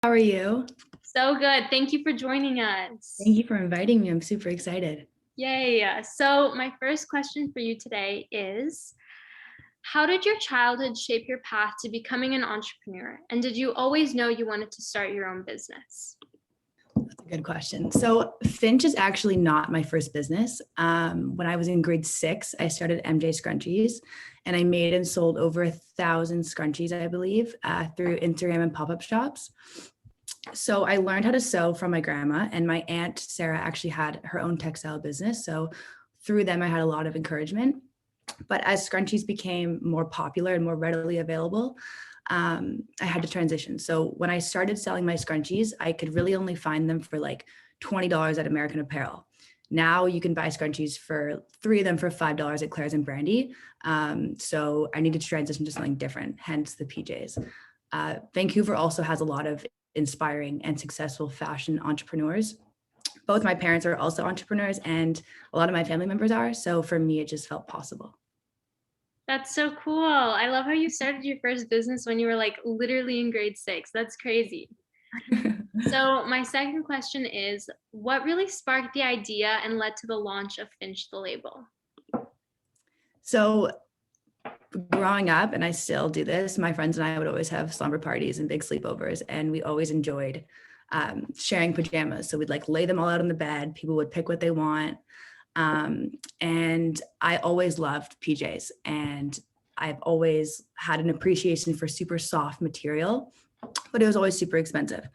How are you? So good. Thank you for joining us. Thank you for inviting me. I'm super excited. Yay. So, my first question for you today is, how did your childhood shape your path to becoming an entrepreneur? And did you always know you wanted to start your own business? That's a good question. So, FINCH is actually not my first business. When I was in grade 6, I started MJ Scrunchies, and I made and sold over 1,000 scrunchies, I believe, through Instagram and pop-up shops. So I learned how to sew from my grandma, and my aunt Sarah actually had her own textile business. So through them, I had a lot of encouragement. But as scrunchies became more popular and more readily available, I had to transition. So when I started selling my scrunchies, I could really only find them for like $20 at American Apparel. Now you can buy scrunchies for 3 of them for $5 at Claire's and Brandy. So I needed to transition to something different, hence the PJs. Vancouver also has a lot of inspiring and successful fashion entrepreneurs. Both my parents are also entrepreneurs, and a lot of my family members are. So for me, it just felt possible. That's so cool. I love how you started your first business when you were like literally in grade 6. That's crazy. So, my second question is, what really sparked the idea and led to the launch of Finch the label? So growing up, and I still do this, my friends and I would always have slumber parties and big sleepovers, and we always enjoyed sharing pajamas. So we'd like lay them all out on the bed. People would pick what they want. And I always loved PJs, and I've always had an appreciation for super soft material, but it was always super expensive.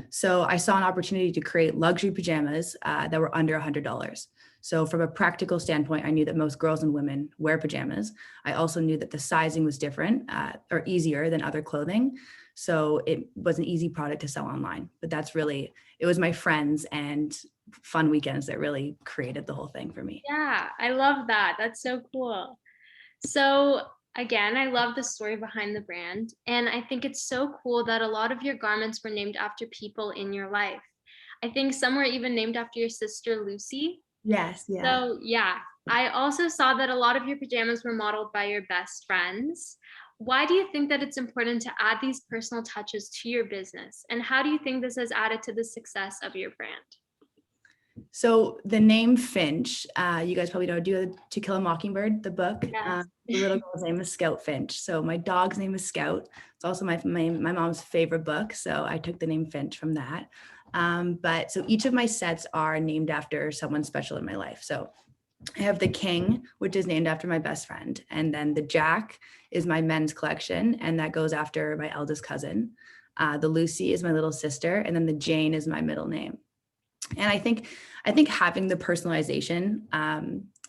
So I saw an opportunity to create luxury pajamas that were under $100. So from a practical standpoint, I knew that most girls and women wear pajamas. I also knew that the sizing was different or easier than other clothing. So it was an easy product to sell online. But it was my friends and fun weekends that really created the whole thing for me. Yeah, I love that. That's so cool. So, again, I love the story behind the brand. And I think it's so cool that a lot of your garments were named after people in your life. I think some were even named after your sister, Lucy. Yes, yeah. So, yeah, I also saw that a lot of your pajamas were modeled by your best friends. Why do you think that it's important to add these personal touches to your business? And how do you think this has added to the success of your brand? So the name Finch, you guys probably know To Kill a Mockingbird, the book. Yes. The little girl's name is Scout Finch. So my dog's name is Scout. It's also my mom's favorite book. So I took the name Finch from that. But so each of my sets are named after someone special in my life. So I have the King, which is named after my best friend. And then the Jack is my men's collection, and that goes after my eldest cousin. The Lucy is my little sister, and then the Jane is my middle name. And I think having the personalization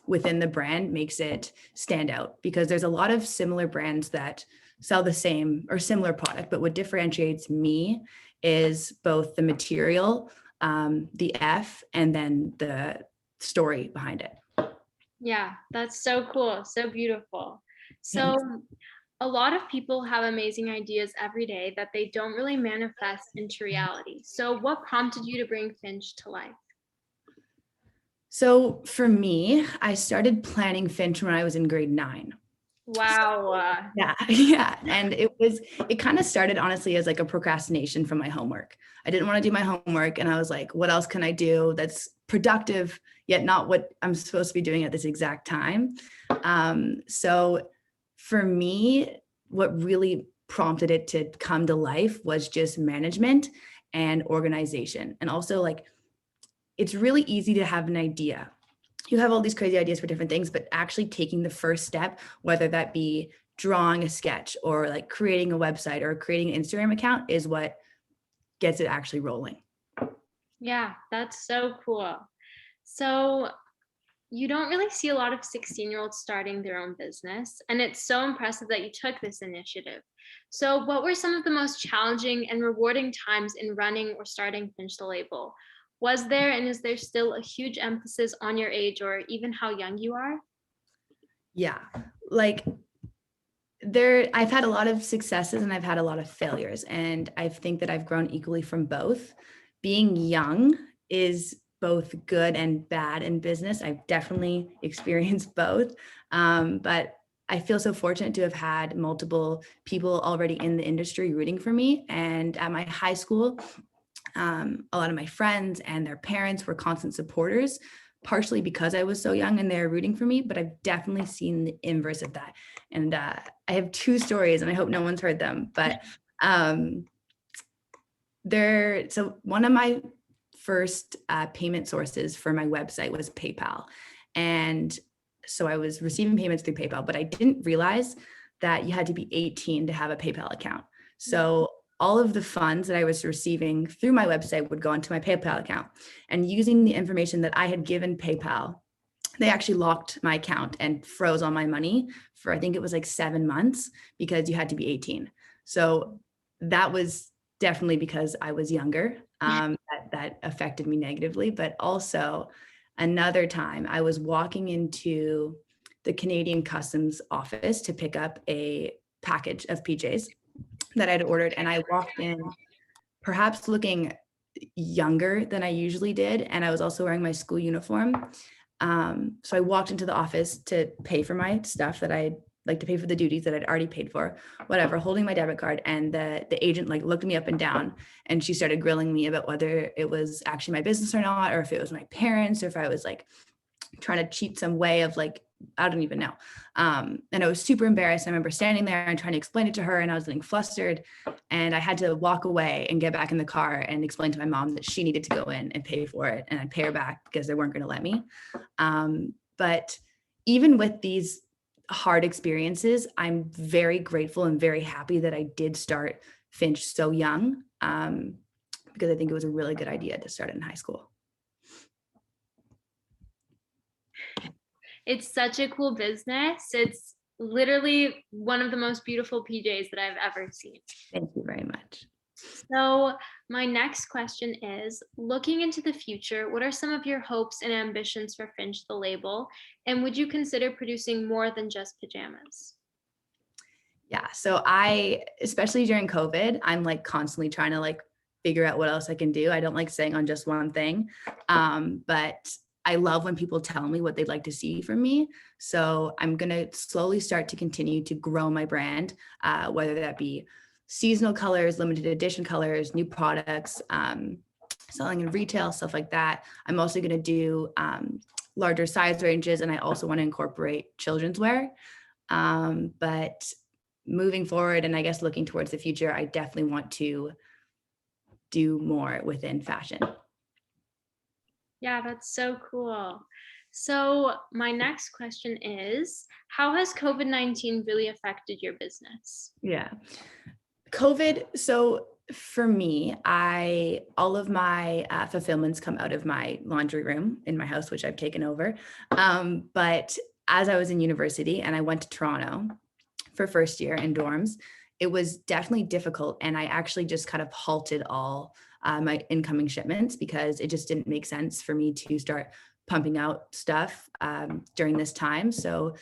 within the brand makes it stand out, because there's a lot of similar brands that sell the same or similar product, but what differentiates me is both the material, the F, and then the story behind it. Yeah, that's so cool. So beautiful. So, Thanks. a lot of people have amazing ideas every day that they don't really manifest into reality. So, what prompted you to bring Finch to life? So for me, I started planning Finch when I was in grade 9. Wow. Yeah, yeah. And it kind of started honestly as like a procrastination from my homework. I didn't want to do my homework, and I was like, what else can I do that's productive, yet not what I'm supposed to be doing at this exact time? So for me, what really prompted it to come to life was just management and organization. And also, like, it's really easy to have an idea. You have all these crazy ideas for different things, but actually taking the first step, whether that be drawing a sketch or like creating a website or creating an Instagram account, is what gets it actually rolling. Yeah, that's so cool. So, you don't really see a lot of 16-year-olds starting their own business, and it's so impressive that you took this initiative. So, what were some of the most challenging and rewarding times in running or starting Finch the Label? Was there and is there still a huge emphasis on your age or even how young you are? Yeah, like I've had a lot of successes and I've had a lot of failures, and I think that I've grown equally from both. Being young is both good and bad in business. I've definitely experienced both. But I feel so fortunate to have had multiple people already in the industry rooting for me. And at my high school, a lot of my friends and their parents were constant supporters, partially because I was so young and they're rooting for me, but I've definitely seen the inverse of that. And I have two stories and I hope no one's heard them, but so one of my first payment sources for my website was PayPal. And so I was receiving payments through PayPal, but I didn't realize that you had to be 18 to have a PayPal account. So all of the funds that I was receiving through my website would go into my PayPal account. And using the information that I had given PayPal, they actually locked my account and froze all my money for, I think it was like 7 months, because you had to be 18. So that was definitely because I was younger. That affected me negatively. But also another time I was walking into the Canadian Customs office to pick up a package of PJs that I'd ordered. And I walked in perhaps looking younger than I usually did. And I was also wearing my school uniform. So I walked into the office to pay for my stuff that I'd like to pay for the duties that I'd already paid for, whatever, holding my debit card. And the agent like looked me up and down, and she started grilling me about whether it was actually my business or not, or if it was my parents, or if I was like trying to cheat some way of like, I don't even know. And I was super embarrassed. I remember standing there and trying to explain it to her, and I was getting flustered, and I had to walk away and get back in the car and explain to my mom that she needed to go in and pay for it, and I'd pay her back because they weren't going to let me. But even with these hard experiences, I'm very grateful and very happy that I did start FINCH so young, because I think it was a really good idea to start it in high school. It's such a cool business. It's literally one of the most beautiful PJs that I've ever seen. Thank you very much. So my next question is, looking into the future, what are some of your hopes and ambitions for FINCH the label? And would you consider producing more than just pajamas? Yeah, so especially during COVID, I'm like constantly trying to like figure out what else I can do. I don't like staying on just one thing, but I love when people tell me what they'd like to see from me. So I'm going to slowly start to continue to grow my brand, whether that be seasonal colors, limited edition colors, new products, selling in retail, stuff like that. I'm also going to do larger size ranges, and I also want to incorporate children's wear. But moving forward, and I guess looking towards the future, I definitely want to do more within fashion. Yeah, that's so cool. So my next question is, how has COVID-19 really affected your business? Yeah. COVID. So for me, all of my fulfillments come out of my laundry room in my house, which I've taken over. But as I was in university and I went to Toronto for first year in dorms, it was definitely difficult. And I actually just kind of halted all my incoming shipments because it just didn't make sense for me to start pumping out stuff during this time. So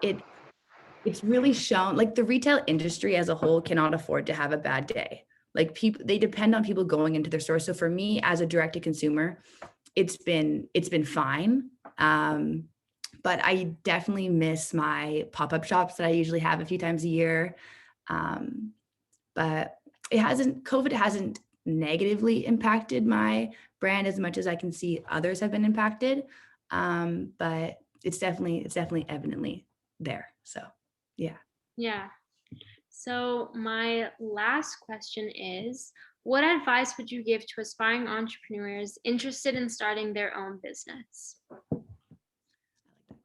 it's really shown, like, the retail industry as a whole cannot afford to have a bad day. Like, people, they depend on people going into their stores. So for me as a direct to consumer, it's been fine. But I definitely miss my pop-up shops that I usually have a few times a year. But COVID hasn't negatively impacted my brand as much as I can see others have been impacted. But it's definitely evidently there. So yeah. Yeah. So my last question is, what advice would you give to aspiring entrepreneurs interested in starting their own business? I like that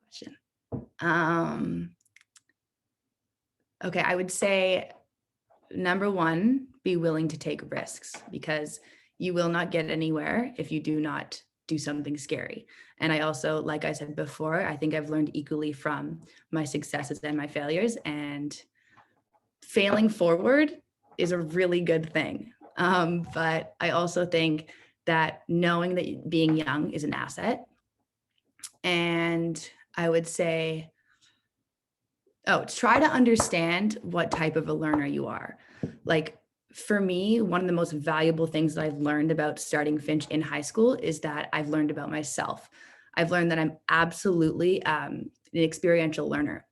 question. Okay, I would say, number one, be willing to take risks, because you will not get anywhere if you do not do something scary. And I also, like I said before, I think I've learned equally from my successes and my failures, and failing forward is a really good thing. But I also think that knowing that being young is an asset. And I would say, try to understand what type of a learner you are. Like, for me, one of the most valuable things that I've learned about starting FINCH in high school is that I've learned about myself. I've learned that I'm absolutely an experiential learner.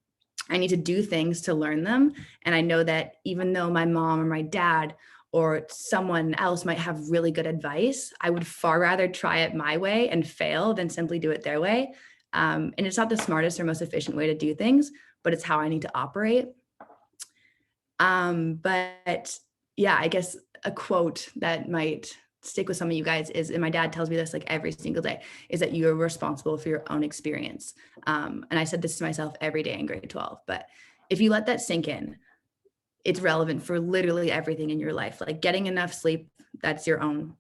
I need to do things to learn them. And I know that even though my mom or my dad or someone else might have really good advice, I would far rather try it my way and fail than simply do it their way. And it's not the smartest or most efficient way to do things, but it's how I need to operate. But yeah, I guess a quote that might stick with some of you guys is, and my dad tells me this like every single day, is that you're responsible for your own experience. And I said this to myself every day in grade 12, but if you let that sink in, it's relevant for literally everything in your life. Like getting enough sleep, that's your own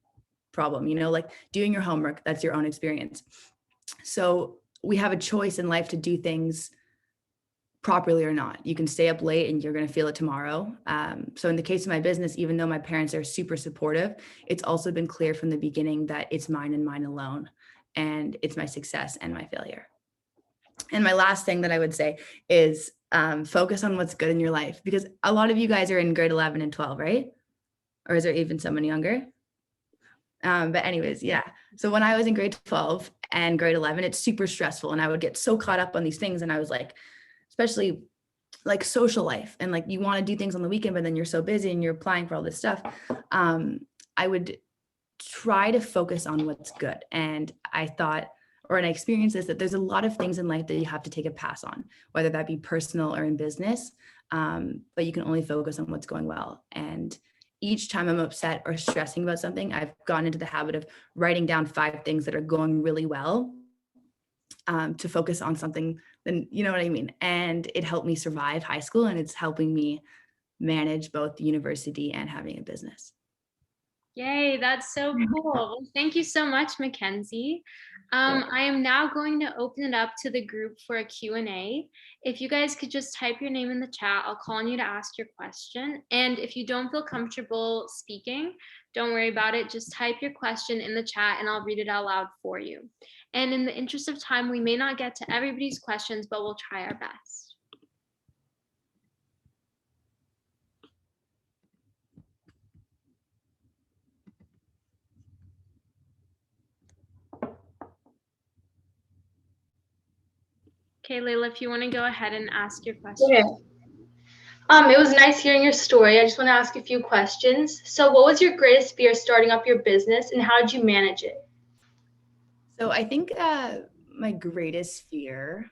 problem, like doing your homework, that's your own experience. So we have a choice in life to do things properly or not. You can stay up late and you're going to feel it tomorrow. So in the case of my business, even though my parents are super supportive, it's also been clear from the beginning that it's mine and mine alone. And it's my success and my failure. And my last thing that I would say is focus on what's good in your life, because a lot of you guys are in grade 11 and 12, right? Or is there even someone younger? But anyways, yeah. So when I was in grade 12 and grade 11, it's super stressful. And I would get so caught up on these things. And I was like, especially like social life, and like you want to do things on the weekend, but then you're so busy and you're applying for all this stuff. I would try to focus on what's good. And I thought, or and I experienced this, that there's a lot of things in life that you have to take a pass on, whether that be personal or in business. But you can only focus on what's going well. And each time I'm upset or stressing about something, I've gotten into the habit of writing down 5 things that are going really well, to focus on something, then you know what I mean? And it helped me survive high school, and it's helping me manage both university and having a business. Yay, that's so cool. Well, thank you so much, Mackenzie. I am now going to open it up to the group for a Q&A. If you guys could just type your name in the chat, I'll call on you to ask your question. And if you don't feel comfortable speaking, don't worry about it. Just type your question in the chat and I'll read it out loud for you. And in the interest of time, we may not get to everybody's questions, but we'll try our best. Okay, Layla, if you want to go ahead and ask your question. Okay. It was nice hearing your story. I just want to ask a few questions. So what was your greatest fear starting up your business, and how did you manage it? So I think my greatest fear,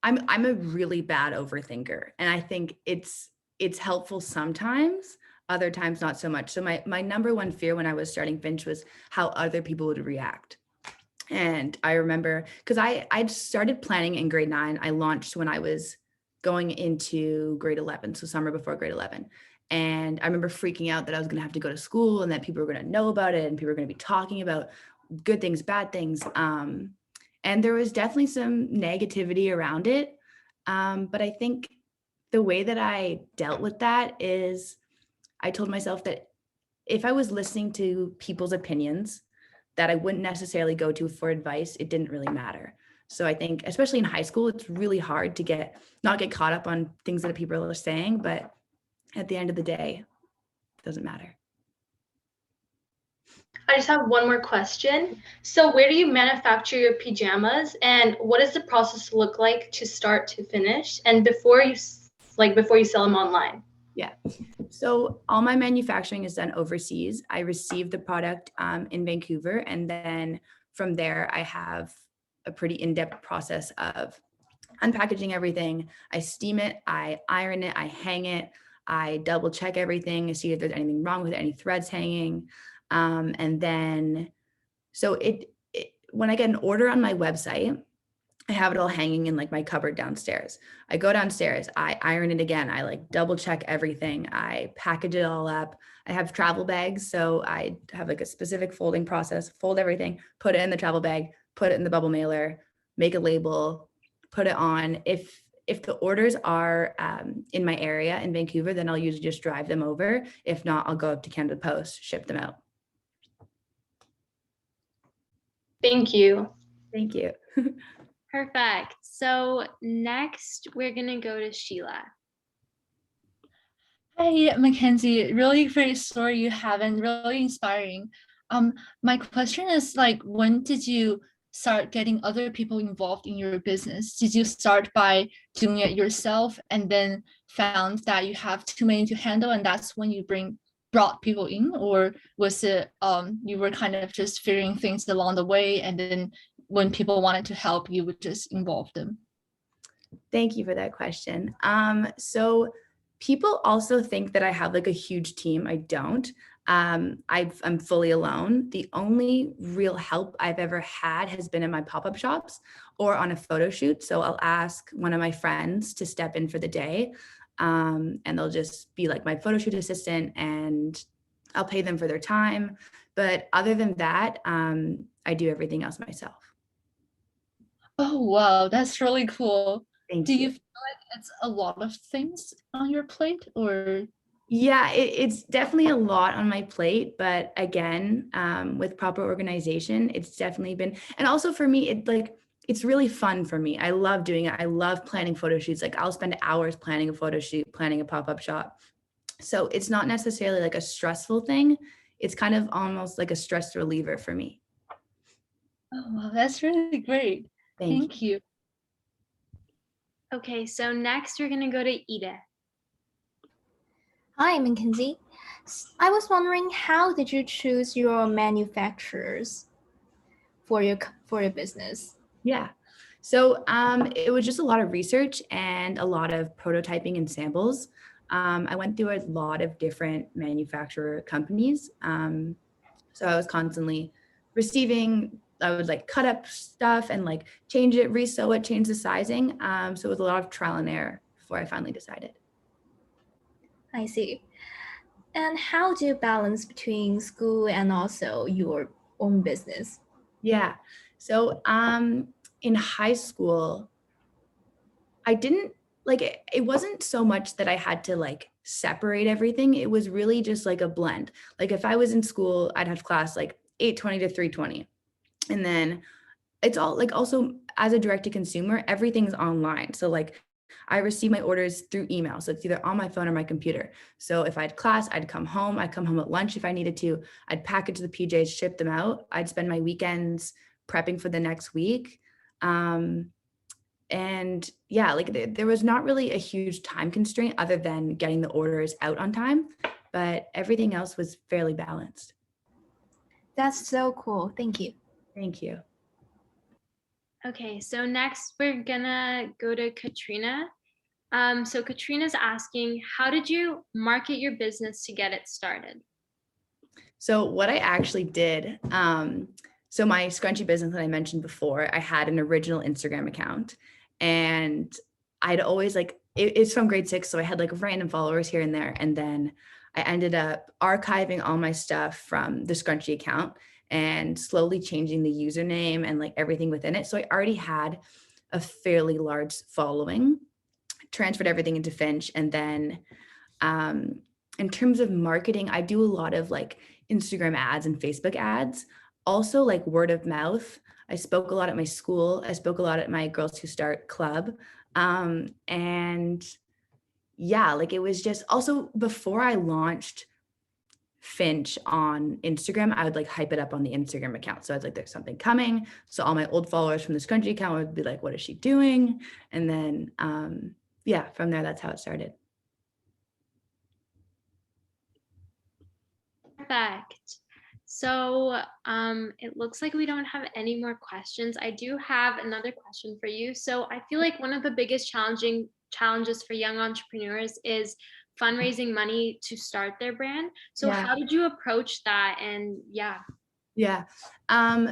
I'm a really bad overthinker, and I think it's helpful sometimes, other times not so much. So my number one fear when I was starting FINCH was how other people would react. And I remember, because I started planning in grade 9. I launched when I was going into grade 11, so summer before grade 11. And I remember freaking out that I was going to have to go to school and that people were going to know about it and people were going to be talking about good things, bad things. And there was definitely some negativity around it. But I think the way that I dealt with that is I told myself that if I was listening to people's opinions that I wouldn't necessarily go to for advice, it didn't really matter. So I think, especially in high school, it's really hard to not get caught up on things that people are saying, but at the end of the day, it doesn't matter. I just have one more question. So where do you manufacture your pajamas, and what does the process look like to start to finish, and before you sell them online? Yeah. So all my manufacturing is done overseas. I receive the product in Vancouver, and then from there I have a pretty in-depth process of unpackaging everything. I steam it, I iron it, I hang it, I double check everything to see if there's anything wrong with it, any threads hanging. And then, so when I get an order on my website, I have it all hanging in like my cupboard downstairs. I go downstairs, I iron it again. I like double check everything. I package it all up. I have travel bags. So I have like a specific folding process, fold everything, put it in the travel bag, put it in the bubble mailer, make a label, put it on. If the orders are in my area in Vancouver, then I'll usually just drive them over. If not, I'll go up to Canada Post, ship them out. Thank you. Thank you. Perfect. So next, we're going to go to Sheila. Hi, Mackenzie. Really great story you have and really inspiring. My question is like, when did you start getting other people involved in your business? Did you start by doing it yourself and then found that you have too many to handle and that's when you brought people in, or was it you were kind of just figuring things along the way and then when people wanted to help you would just involve them? Thank you for that question. So people also think that I have like a huge team. I don't. I'm fully alone. The only real help I've ever had has been in my pop-up shops or on a photo shoot. So I'll ask one of my friends to step in for the day, and they'll just be like my photo shoot assistant, and I'll pay them for their time. But other than that, I do everything else myself. Oh, wow, that's really cool. Thank Do you. you feel like it's a lot of things on your plate, or? Yeah, it's definitely a lot on my plate, but again, with proper organization, it's definitely been, and also for me, it's really fun for me. I love doing it. I love planning photo shoots. Like I'll spend hours planning a photo shoot, planning a pop-up shop. So it's not necessarily like a stressful thing. It's kind of almost like a stress reliever for me. Oh, wow, that's really great. Thank you. Thank you. Okay, so next we're gonna go to Edith. Hi, Mackenzie. I was wondering, how did you choose your manufacturers for your business? Yeah. So it was just a lot of research and a lot of prototyping and samples. I went through a lot of different manufacturer companies. So I was constantly receiving, I would like cut up stuff and like change it, resew it, change the sizing. So it was a lot of trial and error before I finally decided. I see. And how do you balance between school and also your own business? Yeah. So in high school, I didn't like it wasn't so much that I had to like separate everything. It was really just like a blend. Like if I was in school, I'd have class like 8:20 to 3:20. And then it's all like also as a direct to consumer, everything's online. So like I receive my orders through email. So it's either on my phone or my computer. So if I had class, I'd come home. I'd come home at lunch if I needed to. I'd package the PJs, ship them out. I'd spend my weekends prepping for the next week. And yeah, like there was not really a huge time constraint other than getting the orders out on time, but everything else was fairly balanced. That's so cool. Thank you. Thank you. Okay, so next we're gonna go to Katrina. So Katrina's asking, how did you market your business to get it started? So what I actually did, so my scrunchie business that I mentioned before, I had an original Instagram account, and I'd always like, it's from grade 6. So I had like random followers here and there. And then I ended up archiving all my stuff from the scrunchie account and slowly changing the username and like everything within it. So I already had a fairly large following, transferred everything into FINCH. And then in terms of marketing, I do a lot of like Instagram ads and Facebook ads, also like word of mouth. I spoke a lot at my school. I spoke a lot at my Girls Who Start club. And yeah, like it was just also before I launched FINCH on Instagram, I would like hype it up on the Instagram account. So I was like, there's something coming. So all my old followers from the scrunchie account would be like, what is she doing? And then, yeah, from there, that's how it started. Perfect. So it looks like we don't have any more questions. I do have another question for you. So I feel like one of the biggest challenges for young entrepreneurs is fundraising money to start their brand. So Yeah. how did you approach that? And yeah. Yeah.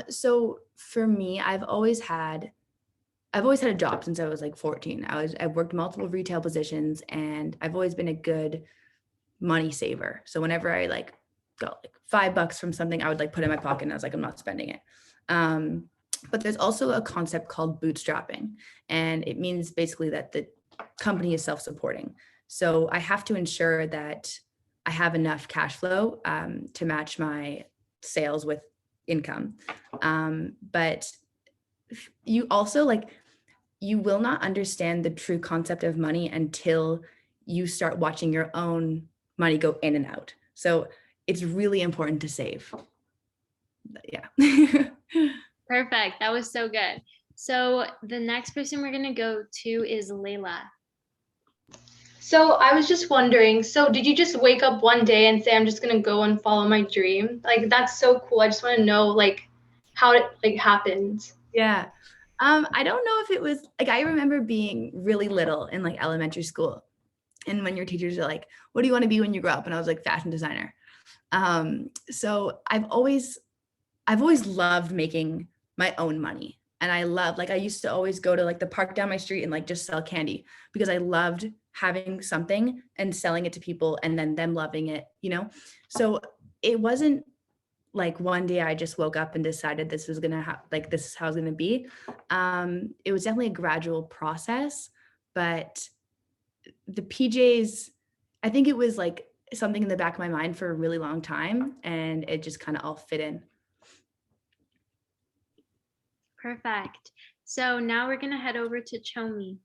So for me, I've always had a job since I was like 14. I've worked multiple retail positions, and I've always been a good money saver. So whenever I like got like $5 from something, I would like put it in my pocket and I was like, I'm not spending it. But there's also a concept called bootstrapping, and it means basically that the company is self-supporting. So I have to ensure that I have enough cash flow to match my sales with income. But you also like, you will not understand the true concept of money until you start watching your own money go in and out. So it's really important to save. Yeah. Perfect. That was so good. So the next person we're going to go to is Layla. So I was just wondering, so did you just wake up one day and say, I'm just gonna go and follow my dream? Like, that's so cool. I just want to know like how it like happened. Yeah. I don't know if it was like, I remember being really little in like elementary school. And when your teachers are like, what do you want to be when you grow up? And I was like, fashion designer. So I've always loved making my own money. And I love, like, I used to always go to like the park down my street and like just sell candy because I loved having something and selling it to people and then them loving it, you know? So it wasn't like one day I just woke up and decided this was gonna like this is how it's gonna be. It was definitely a gradual process, but the PJs, I think it was like something in the back of my mind for a really long time, and it just kind of all fit in. Perfect. So now we're going to head over to Chomi.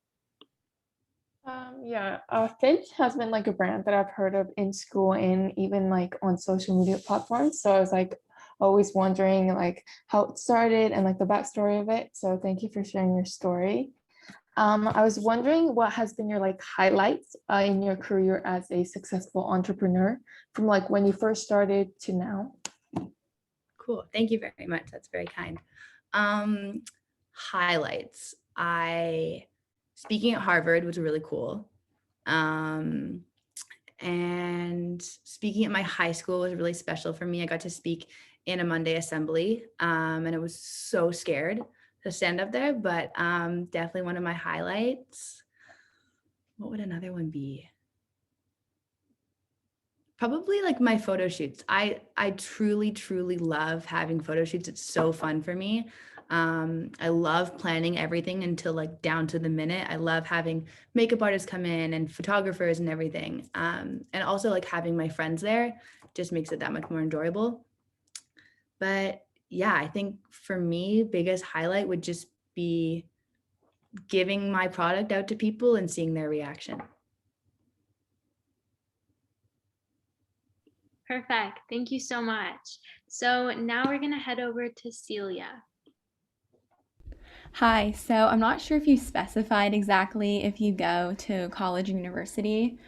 FINCH has been like a brand that I've heard of in school and even like on social media platforms. So I was like always wondering like how it started and like the backstory of it. So thank you for sharing your story. I was wondering what has been your like highlights in your career as a successful entrepreneur from like when you first started to now. Cool. Thank you very much. That's very kind. Highlights. Speaking at Harvard was really cool. And speaking at my high school was really special for me. I got to speak in a Monday assembly, and I was so scared to stand up there, but definitely one of my highlights. What would another one be? Probably like my photo shoots. I truly, truly love having photo shoots. It's so fun for me. I love planning everything until like down to the minute. I love having makeup artists come in and photographers and everything. And also like having my friends there just makes it that much more enjoyable. But yeah, I think for me, biggest highlight would just be giving my product out to people and seeing their reaction. Perfect. Thank you so much. So now we're going to head over to Celia. Hi, so I'm not sure if you specified exactly if you go to college or university,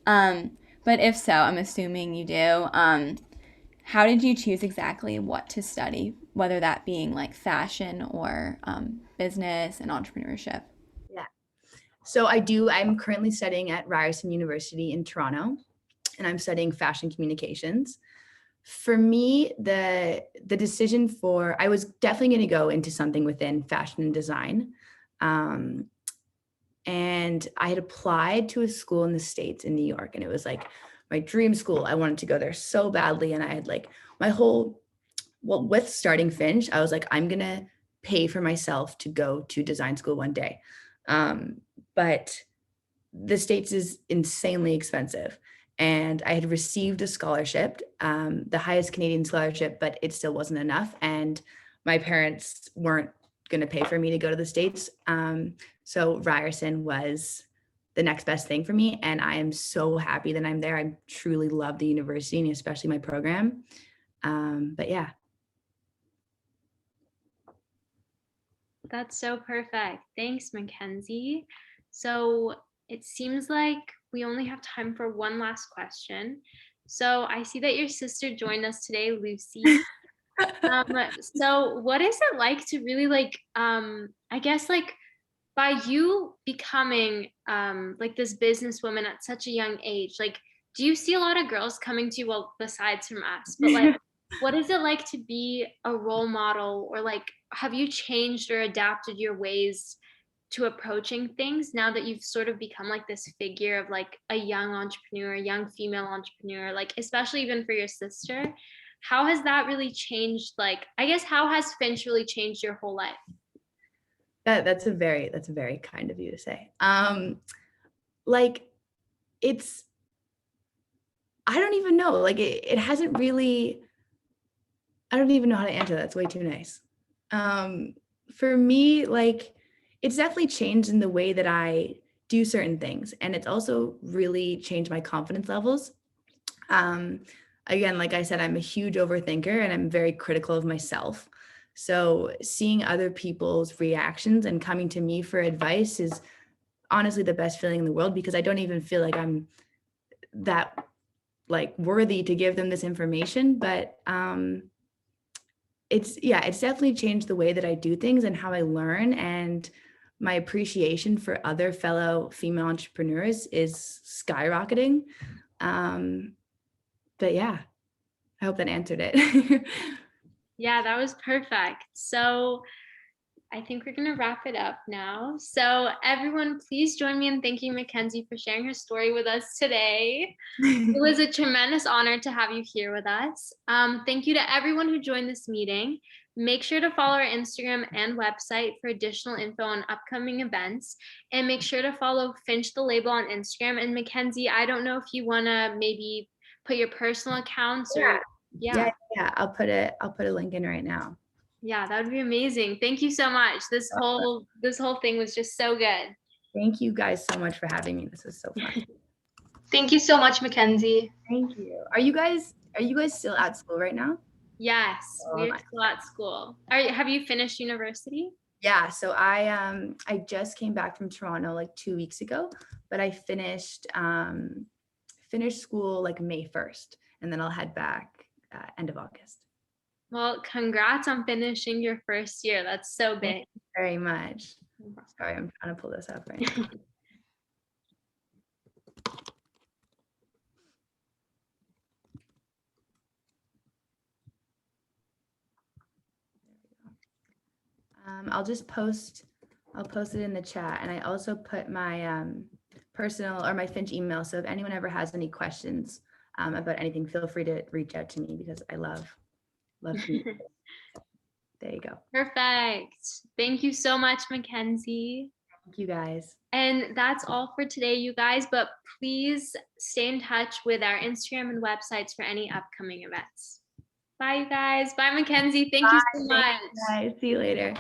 but if so, I'm assuming you do. How did you choose exactly what to study, whether that being like fashion or business and entrepreneurship? Yeah. So I'm currently studying at Ryerson University in Toronto, and I'm studying fashion communications. For me, the decision I was definitely going to go into something within fashion and design. And I had applied to a school in the States in New York, and it was like my dream school. I wanted to go there so badly. And I had like with starting FINCH, I was like, I'm going to pay for myself to go to design school one day. But the States is insanely expensive. And I had received a scholarship, the highest Canadian scholarship, but it still wasn't enough. And my parents weren't going to pay for me to go to the States. So Ryerson was the next best thing for me. And I am so happy that I'm there. I truly love the university and especially my program. But yeah. That's so perfect. Thanks, Mackenzie. So it seems like we only have time for one last question. So I see that your sister joined us today, Lucy. So what is it like to really like, I guess like by you becoming like this businesswoman at such a young age, like, do you see a lot of girls coming to you, well, besides from us, but like, what is it like to be a role model, or like, have you changed or adapted your ways to approaching things now that you've sort of become like this figure of like a young entrepreneur, a young female entrepreneur, like especially even for your sister? How has that really changed? Like, I guess, how has FINCH really changed your whole life? That's a very kind of you to say. Like it's, I don't even know, like it hasn't really, I don't even know how to answer that. It's way too nice. For me, like it's definitely changed in the way that I do certain things. And it's also really changed my confidence levels. Again, like I said, I'm a huge overthinker and I'm very critical of myself. So seeing other people's reactions and coming to me for advice is honestly the best feeling in the world, because I don't even feel like I'm that like worthy to give them this information. But it's definitely changed the way that I do things and how I learn, and my appreciation for other fellow female entrepreneurs is skyrocketing. But yeah, I hope that answered it. Yeah, that was perfect. So I think we're going to wrap it up now. So everyone, please join me in thanking Mackenzie for sharing her story with us today. It was a tremendous honor to have you here with us. Thank you to everyone who joined this meeting. Make sure to follow our Instagram and website for additional info on upcoming events. And make sure to follow Finch the Label on Instagram. And Mackenzie, I don't know if you want to maybe put your personal accounts or Yeah, I'll put a link in right now. Yeah, that would be amazing. Thank you so much. This whole thing was just so good. Thank you guys so much for having me. This was so fun. Thank you so much, Mackenzie. Thank you. Are you guys still at school right now? Yes, we're nice. still at school. Have you finished university? Yeah, so I just came back from Toronto like 2 weeks ago, but I finished school like May 1st, and then I'll head back end of August. Well, congrats on finishing your first year. That's so big. Thank you very much. Sorry, I'm trying to pull this up right now. I'll post it in the chat, and I also put my personal or my Finch email. So if anyone ever has any questions about anything, feel free to reach out to me, because I love communicating. There you go. Perfect. Thank you so much, Mackenzie. Thank you guys. And that's all for today, you guys, but please stay in touch with our Instagram and websites for any upcoming events. Bye, you guys. Bye, Mackenzie. Thank you so much. Bye. See you later.